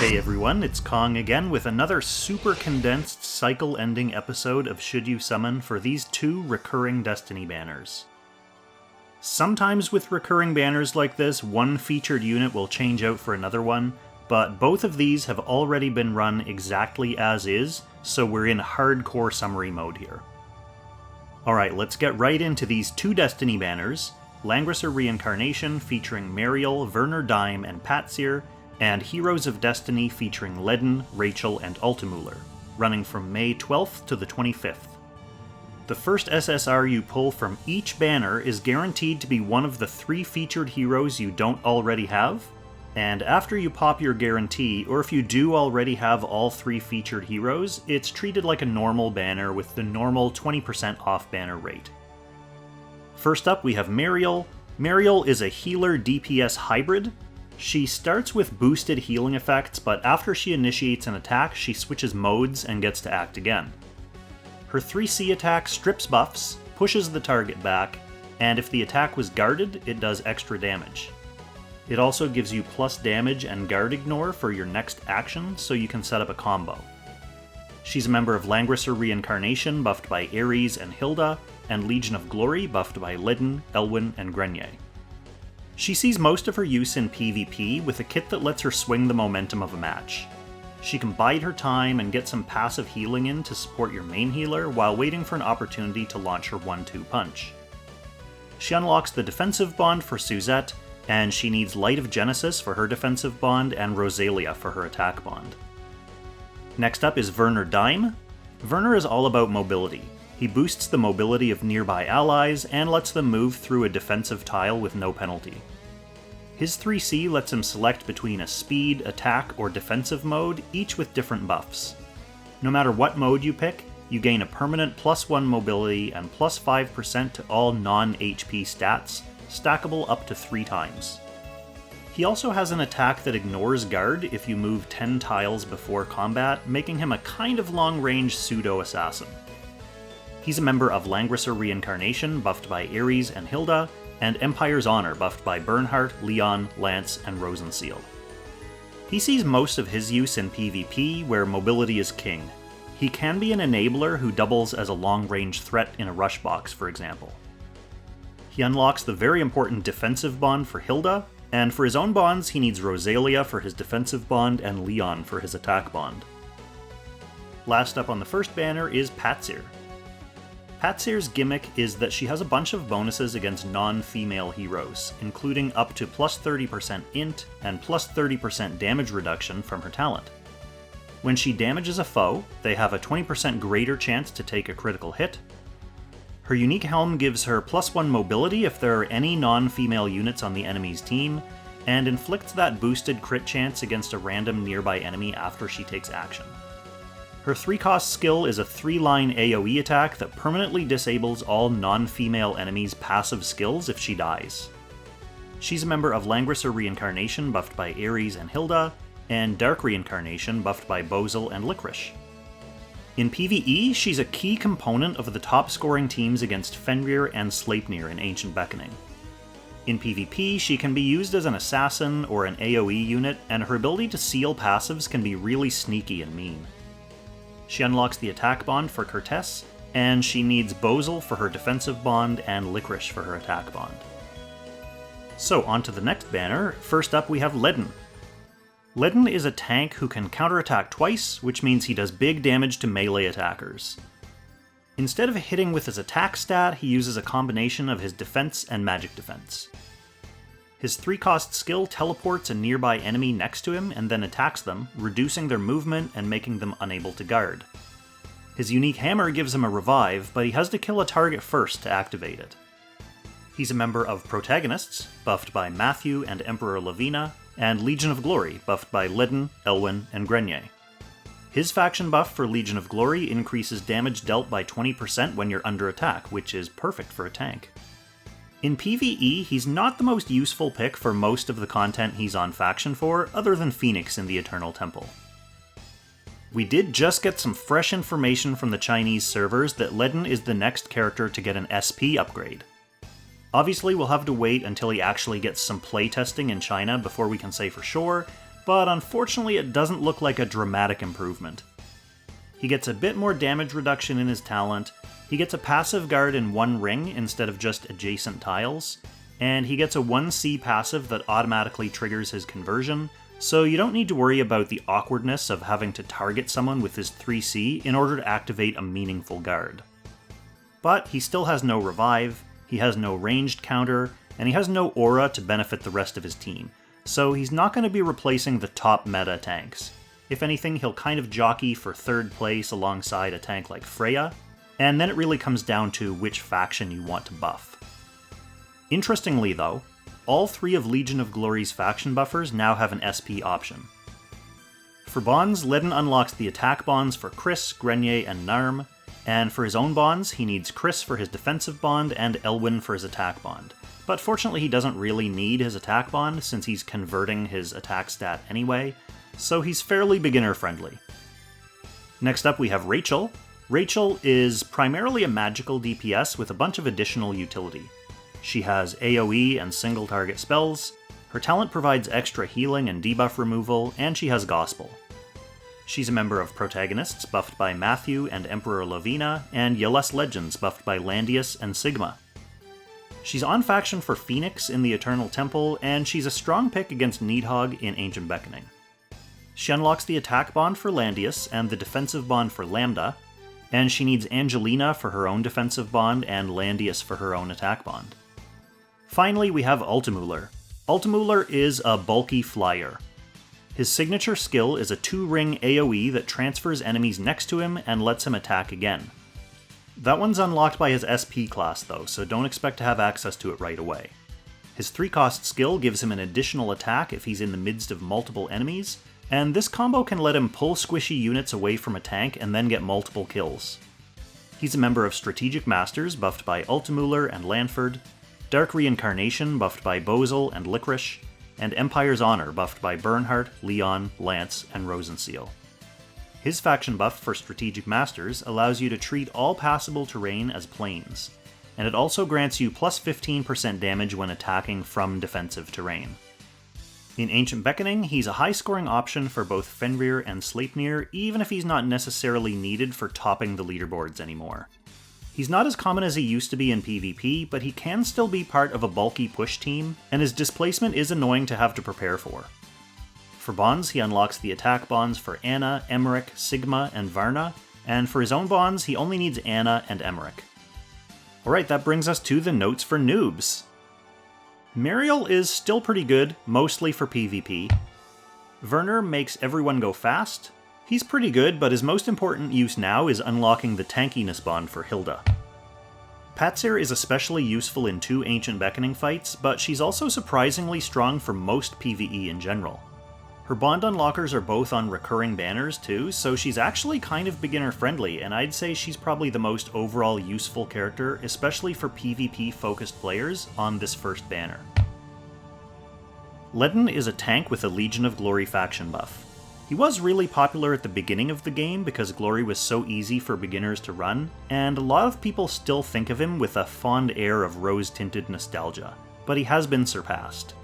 Hey everyone, it's Kong again with another super condensed cycle-ending episode of Should You Summon for these two recurring Destiny banners. Sometimes with recurring banners like this, one featured unit will change out for another one, but both of these have already been run exactly as is, so we're in hardcore summary mode here. Alright, let's get right into these two Destiny banners, Langrisser Reincarnation featuring Mariel, Werner Dime, and Patsyr, and Heroes of Destiny featuring Ledin, Rachel, and Altemuller, running from May 12th to the 25th. The first SSR you pull from each banner is guaranteed to be one of the 3 featured heroes you don't already have, and after you pop your guarantee, or if you do already have all 3 featured heroes, it's treated like a normal banner with the normal 20% off banner rate. First up we have Mariel. Mariel is a healer DPS hybrid. She starts with boosted healing effects, but after she initiates an attack, she switches modes and gets to act again. Her 3C attack strips buffs, pushes the target back, and if the attack was guarded, it does extra damage. It also gives you plus damage and guard ignore for your next action, so you can set up a combo. She's a member of Langrisser Reincarnation, buffed by Ares and Hilda, and Legion of Glory, buffed by Ledin, Elwyn, and Grenier. She sees most of her use in PvP with a kit that lets her swing the momentum of a match. She can bide her time and get some passive healing in to support your main healer while waiting for an opportunity to launch her 1-2 punch. She unlocks the defensive bond for Suzette, and she needs Light of Genesis for her defensive bond and Rosalia for her attack bond. Next up is Werner Dime. Werner is all about mobility. He boosts the mobility of nearby allies and lets them move through a defensive tile with no penalty. His 3C lets him select between a speed, attack, or defensive mode, each with different buffs. No matter what mode you pick, you gain a permanent +1 mobility and plus 5% to all non-HP stats, stackable up to 3 times. He also has an attack that ignores guard if you move 10 tiles before combat, making him a kind of long-range pseudo-assassin. He's a member of Langrisser Reincarnation, buffed by Ares and Hilda, and Empire's Honor, buffed by Bernhardt, Leon, Lance, and Rosenseal. He sees most of his use in PvP, where mobility is king. He can be an enabler who doubles as a long-range threat in a rush box, for example. He unlocks the very important defensive bond for Hilda, and for his own bonds he needs Rosalia for his defensive bond and Leon for his attack bond. Last up on the first banner is Patsyr. Patsyr's gimmick is that she has a bunch of bonuses against non-female heroes, including up to plus 30% int and plus 30% damage reduction from her talent. When she damages a foe, they have a 20% greater chance to take a critical hit. Her unique helm gives her +1 mobility if there are any non-female units on the enemy's team, and inflicts that boosted crit chance against a random nearby enemy after she takes action. Her 3-cost skill is a 3-line AoE attack that permanently disables all non-female enemies' passive skills if she dies. She's a member of Langrisser Reincarnation, buffed by Ares and Hilda, and Dark Reincarnation, buffed by Bozel and Licorice. In PvE, she's a key component of the top-scoring teams against Fenrir and Sleipnir in Ancient Beckoning. In PvP, she can be used as an assassin or an AoE unit, and her ability to seal passives can be really sneaky and mean. She unlocks the attack bond for Cortez, and she needs Bozel for her defensive bond and Licorice for her attack bond. So on to the next banner. First up we have Ledin. Ledin is a tank who can counterattack twice, which means he does big damage to melee attackers. Instead of hitting with his attack stat, he uses a combination of his defense and magic defense. His 3-cost skill teleports a nearby enemy next to him and then attacks them, reducing their movement and making them unable to guard. His unique hammer gives him a revive, but he has to kill a target first to activate it. He's a member of Protagonists, buffed by Matthew and Emperor Lavina, and Legion of Glory, buffed by Ledin, Elwyn, and Grenier. His faction buff for Legion of Glory increases damage dealt by 20% when you're under attack, which is perfect for a tank. In PvE, he's not the most useful pick for most of the content he's on faction for, other than Phoenix in the Eternal Temple. We did just get some fresh information from the Chinese servers that Ledin is the next character to get an SP upgrade. Obviously, we'll have to wait until he actually gets some playtesting in China before we can say for sure, but unfortunately it doesn't look like a dramatic improvement. He gets a bit more damage reduction in his talent, he gets a passive guard in one ring instead of just adjacent tiles, and he gets a 1C passive that automatically triggers his conversion, so you don't need to worry about the awkwardness of having to target someone with his 3C in order to activate a meaningful guard. But he still has no revive, he has no ranged counter, and he has no aura to benefit the rest of his team, so he's not going to be replacing the top meta tanks. If anything, he'll kind of jockey for third place alongside a tank like Freya, and then it really comes down to which faction you want to buff. Interestingly though, all 3 of Legion of Glory's faction buffers now have an SP option. For bonds, Ledin unlocks the attack bonds for Chris, Grenier, and Narm, and for his own bonds, he needs Chris for his defensive bond and Elwyn for his attack bond. But fortunately he doesn't really need his attack bond since he's converting his attack stat anyway, so he's fairly beginner friendly. Next up we have Rachel. Rachel is primarily a magical DPS with a bunch of additional utility. She has AoE and single target spells, her talent provides extra healing and debuff removal, and she has Gospel. She's a member of Protagonists buffed by Matthew and Emperor Lovina, and Yeless Legends buffed by Landius and Sigma. She's on faction for Phoenix in the Eternal Temple, and she's a strong pick against Needhog in Ancient Beckoning. She unlocks the attack bond for Landius and the defensive bond for Lambda, and she needs Angelina for her own defensive bond and Landius for her own attack bond. Finally, we have Altemuller. Altemuller is a bulky flyer. His signature skill is a 2-ring AoE that transfers enemies next to him and lets him attack again. That one's unlocked by his SP class though, so don't expect to have access to it right away. His 3-cost skill gives him an additional attack if he's in the midst of multiple enemies, and this combo can let him pull squishy units away from a tank and then get multiple kills. He's a member of Strategic Masters buffed by Altemuller and Lanford, Dark Reincarnation buffed by Bozel and Licorice, and Empire's Honor buffed by Bernhardt, Leon, Lance, and Rosenseal. His faction buff for Strategic Masters allows you to treat all passable terrain as plains, and it also grants you plus 15% damage when attacking from defensive terrain. In Ancient Beckoning, he's a high-scoring option for both Fenrir and Sleipnir, even if he's not necessarily needed for topping the leaderboards anymore. He's not as common as he used to be in PvP, but he can still be part of a bulky push team, and his displacement is annoying to have to prepare for. For bonds, he unlocks the attack bonds for Anna, Emmerich, Sigma, and Varna, and for his own bonds, he only needs Anna and Emmerich. Alright, that brings us to the notes for Noobs. Mariel is still pretty good, mostly for PvP. Werner makes everyone go fast. He's pretty good, but his most important use now is unlocking the tankiness bond for Hilda. Patsyr is especially useful in 2 Ancient Beckoning fights, but she's also surprisingly strong for most PvE in general. Her bond unlockers are both on recurring banners too, so she's actually kind of beginner friendly, and I'd say she's probably the most overall useful character, especially for PvP focused players, on this first banner. Ledin is a tank with a Legion of Glory faction buff. He was really popular at the beginning of the game because Glory was so easy for beginners to run, and a lot of people still think of him with a fond air of rose-tinted nostalgia, but he has been surpassed.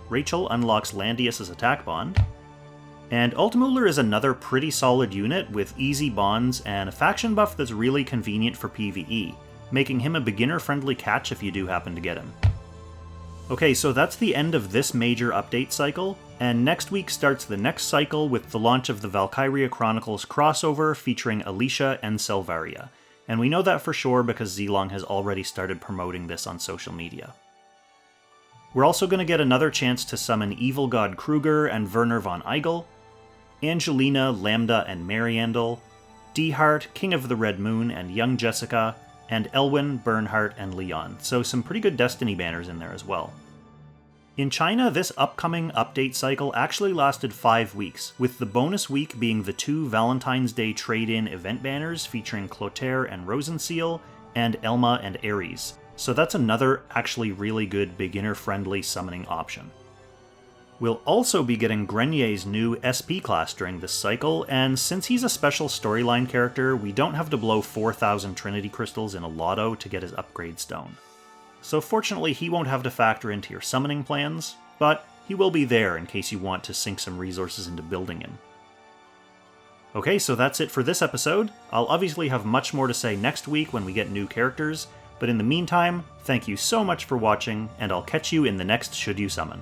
Rachel unlocks Landius' attack bond, and Altemuller is another pretty solid unit with easy bonds and a faction buff that's really convenient for PvE, making him a beginner-friendly catch if you do happen to get him. Okay, so that's the end of this major update cycle, and next week starts the next cycle with the launch of the Valkyria Chronicles crossover featuring Alicia and Selvaria, and we know that for sure because Zilong has already started promoting this on social media. We're also going to get another chance to summon Evil God Kruger and Werner von Eigel, Angelina, Lambda, and Mariandel, Dehart, King of the Red Moon, and Young Jessica, and Elwyn, Bernhardt, and Leon, so some pretty good Destiny banners in there as well. In China, this upcoming update cycle actually lasted 5 weeks, with the bonus week being the 2 Valentine's Day trade-in event banners featuring Clotaire and Rosenseal, and Elma and Ares, so that's another actually really good beginner-friendly summoning option. We'll also be getting Grenier's new SP class during this cycle, and since he's a special storyline character, we don't have to blow 4,000 Trinity Crystals in a lotto to get his upgrade stone. So fortunately he won't have to factor into your summoning plans, but he will be there in case you want to sink some resources into building him. Okay, so that's it for this episode. I'll obviously have much more to say next week when we get new characters, but in the meantime, thank you so much for watching, and I'll catch you in the next Should You Summon.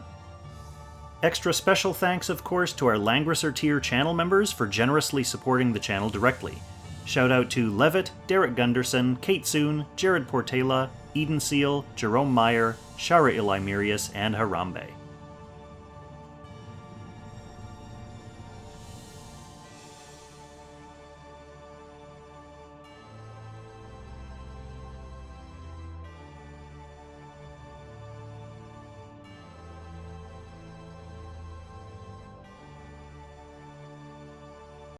Extra special thanks, of course, to our Langrisser tier channel members for generously supporting the channel directly. Shout out to Levitt, Derek Gunderson, Kate Soon, Jared Portela, Eden Seal, Jerome Meyer, Shara Ilimirius, and Harambe.